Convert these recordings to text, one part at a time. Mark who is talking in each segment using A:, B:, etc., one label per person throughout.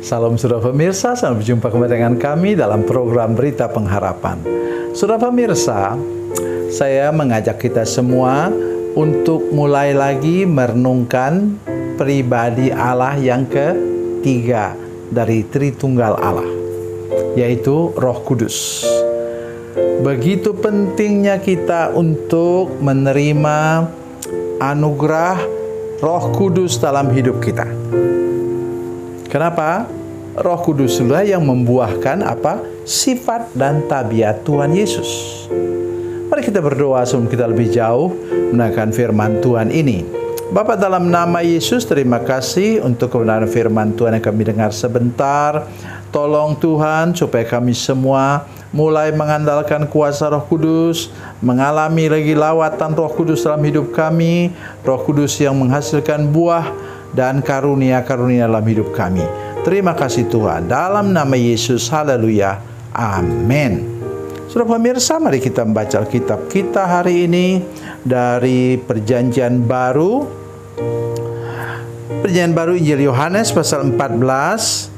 A: Salam saudara pemirsa, selamat berjumpa kembali dengan kami dalam program Berita Pengharapan. Saudara pemirsa, saya mengajak kita semua untuk mulai lagi merenungkan pribadi Allah yang ketiga dari Tritunggal Allah, yaitu Roh Kudus. Begitu pentingnya kita untuk menerima anugerah Roh Kudus dalam hidup kita. Kenapa? Roh Kuduslah yang membuahkan sifat dan tabiat Tuhan Yesus. Mari kita berdoa sebelum kita lebih jauh mendengarkan firman Tuhan ini. Bapa, dalam nama Yesus, terima kasih untuk kebenaran firman Tuhan yang kami dengar sebentar. Tolong Tuhan supaya kami semua mulai mengandalkan kuasa Roh Kudus, mengalami lagi lawatan Roh Kudus dalam hidup kami, Roh Kudus yang menghasilkan buah dan karunia-karunia dalam hidup kami. Terima kasih Tuhan. Dalam nama Yesus, haleluya. Amin. Saudara pemirsa, mari kita membaca Alkitab kita hari ini dari Perjanjian Baru. Perjanjian Baru Injil Yohanes pasal 14.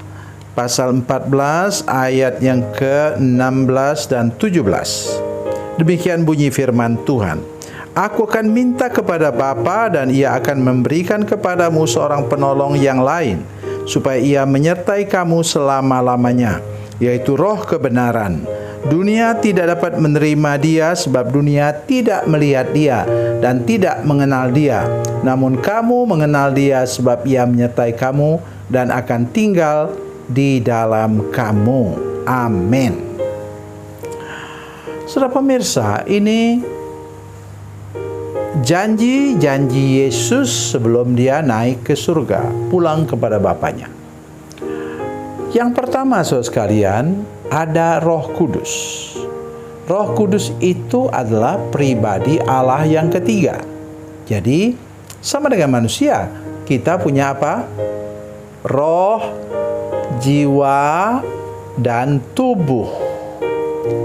A: Pasal 14 ayat yang ke-16 dan 17. Demikian bunyi firman Tuhan. Aku akan minta kepada Bapa dan Ia akan memberikan kepadamu seorang penolong yang lain, supaya Ia menyertai kamu selama-lamanya, yaitu Roh kebenaran. Dunia tidak dapat menerima Dia sebab dunia tidak melihat Dia dan tidak mengenal Dia. Namun kamu mengenal Dia sebab Ia menyertai kamu dan akan tinggal di dalam kamu. Amin. Saudara pemirsa, ini janji-janji Yesus sebelum Dia naik ke surga, pulang kepada Bapanya. Yang pertama, saudara sekalian, ada Roh Kudus. Roh Kudus itu adalah pribadi Allah yang ketiga. Jadi, sama dengan manusia, kita punya apa? Roh, jiwa, dan tubuh.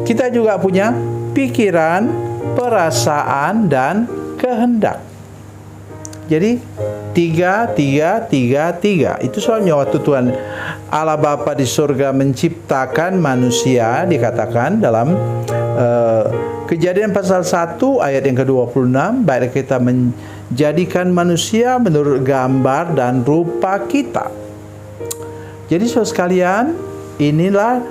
A: Kita juga punya pikiran, perasaan, dan kehendak. Jadi 3. Itu soalnya waktu Tuhan Allah Bapa di surga menciptakan manusia, dikatakan dalam Kejadian pasal 1 ayat yang ke-26, baik kita menjadikan manusia menurut gambar dan rupa kita. Jadi saudara sekalian, inilah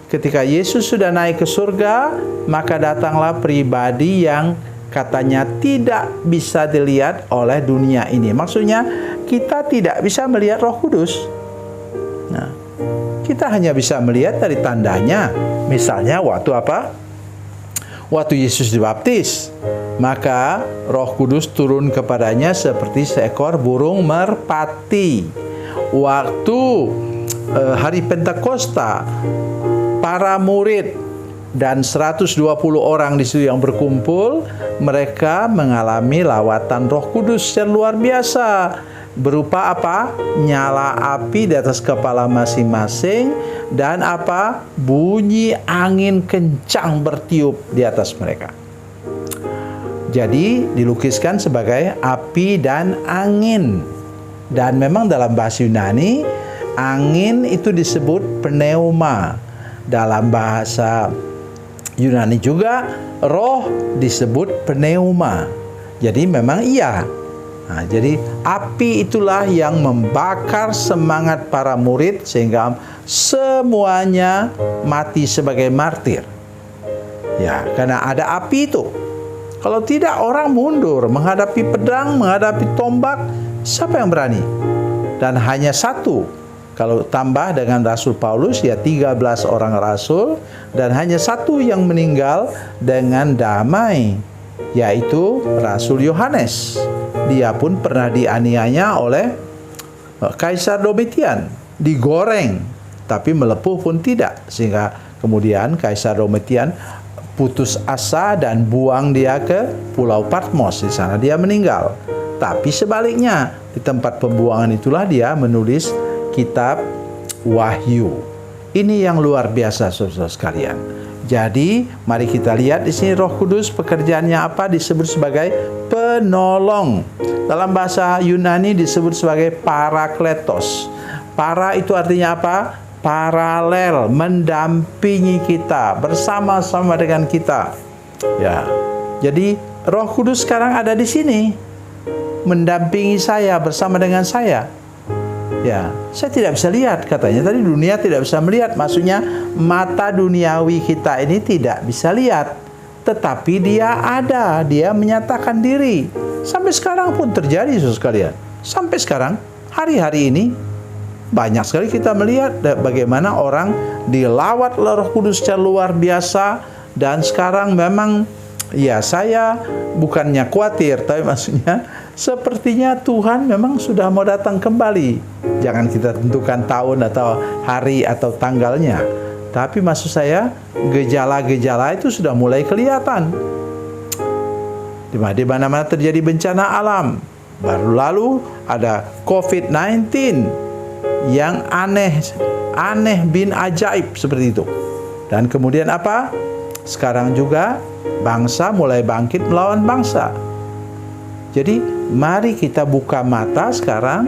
A: ketika Yesus sudah naik ke surga, maka datanglah pribadi yang katanya tidak bisa dilihat oleh dunia ini. Maksudnya kita tidak bisa melihat Roh Kudus. Nah, kita hanya bisa melihat dari tandanya. Misalnya waktu apa? Waktu Yesus dibaptis, maka Roh Kudus turun kepadanya seperti seekor burung merpati. Waktu hari Pentakosta, para murid dan 120 orang di situ yang berkumpul, mereka mengalami lawatan Roh Kudus yang luar biasa. Berupa apa? Nyala api di atas kepala masing-masing dan apa? Bunyi angin kencang bertiup di atas mereka. Jadi dilukiskan sebagai api dan angin. Dan memang dalam bahasa Yunani, angin itu disebut pneuma. Dalam bahasa Yunani juga roh disebut pneuma. Jadi memang iya. Nah, jadi api itulah yang membakar semangat para murid sehingga semuanya mati sebagai martir. Ya, karena ada api itu. Kalau tidak, orang mundur menghadapi pedang, menghadapi tombak, siapa yang berani? Dan hanya satu. Kalau tambah dengan Rasul Paulus, ya 13 orang rasul, dan hanya satu yang meninggal dengan damai, yaitu Rasul Yohanes. Dia pun pernah dianiaya oleh Kaisar Domitian, digoreng, tapi melepuh pun tidak. Sehingga kemudian Kaisar Domitian putus asa dan buang dia ke Pulau Patmos. Di sana dia meninggal. Tapi sebaliknya, di tempat pembuangan itulah dia menulis kitab Wahyu. Ini yang luar biasa, saudara sekalian. Jadi, mari kita lihat di sini Roh Kudus pekerjaannya apa? Disebut sebagai penolong. Dalam bahasa Yunani disebut sebagai parakletos. Para itu artinya apa? Paralel, mendampingi kita, bersama-sama dengan kita. Ya. Jadi Roh Kudus sekarang ada di sini, mendampingi saya, bersama dengan saya. Ya, saya tidak bisa lihat, katanya tadi dunia tidak bisa melihat, maksudnya mata duniawi kita ini tidak bisa lihat, tetapi dia ada, dia menyatakan diri. Sampai sekarang pun terjadi, saudara sekalian. Sampai sekarang, hari-hari ini banyak sekali kita melihat bagaimana orang dilawat oleh Roh Kudus secara luar biasa. Dan sekarang memang, ya saya bukannya khawatir, tapi maksudnya sepertinya Tuhan memang sudah mau datang kembali. Jangan kita tentukan tahun atau hari atau tanggalnya, tapi maksud saya gejala-gejala itu sudah mulai kelihatan. Di mana-mana terjadi bencana alam. Baru lalu ada COVID-19 yang aneh bin ajaib seperti itu. Dan kemudian apa? Sekarang juga bangsa mulai bangkit melawan bangsa. Jadi mari kita buka mata sekarang,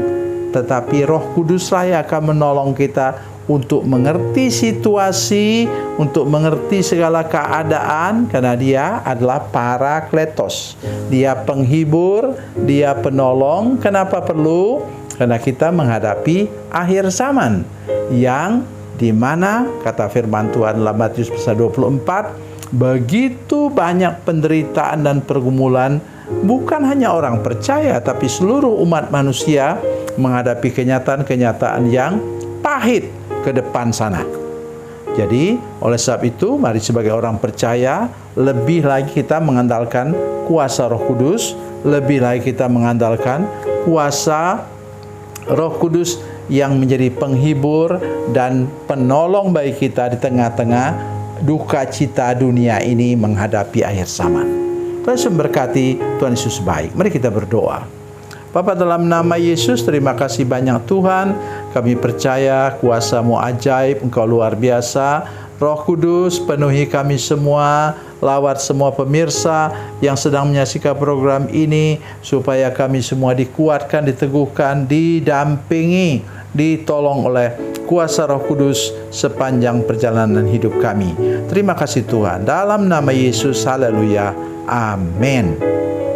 A: tetapi Roh Kuduslah yang akan menolong kita untuk mengerti situasi, untuk mengerti segala keadaan, karena Dia adalah Parakletos. Dia penghibur, Dia penolong. Kenapa perlu? Karena kita menghadapi akhir zaman yang dimana kata firman Tuhan dalam Matius pasal 24, begitu banyak penderitaan dan pergumulan, bukan hanya orang percaya, tapi seluruh umat manusia menghadapi kenyataan-kenyataan yang pahit ke depan sana. Jadi, oleh sebab itu, mari sebagai orang percaya, lebih lagi kita mengandalkan kuasa Roh Kudus, lebih lagi kita mengandalkan kuasa Roh Kudus yang menjadi penghibur dan penolong bagi kita di tengah-tengah duka cita dunia ini menghadapi akhir zaman. Tuhan memberkati, Tuhan Yesus baik. Mari kita berdoa. Bapa, dalam nama Yesus, terima kasih banyak Tuhan. Kami percaya kuasa-Mu ajaib, Engkau luar biasa. Roh Kudus penuhi kami semua, lawat semua pemirsa yang sedang menyaksikan program ini, supaya kami semua dikuatkan, diteguhkan, didampingi, ditolong oleh kuasa Roh Kudus sepanjang perjalanan hidup kami. Terima kasih Tuhan. Dalam nama Yesus, haleluya. Amin.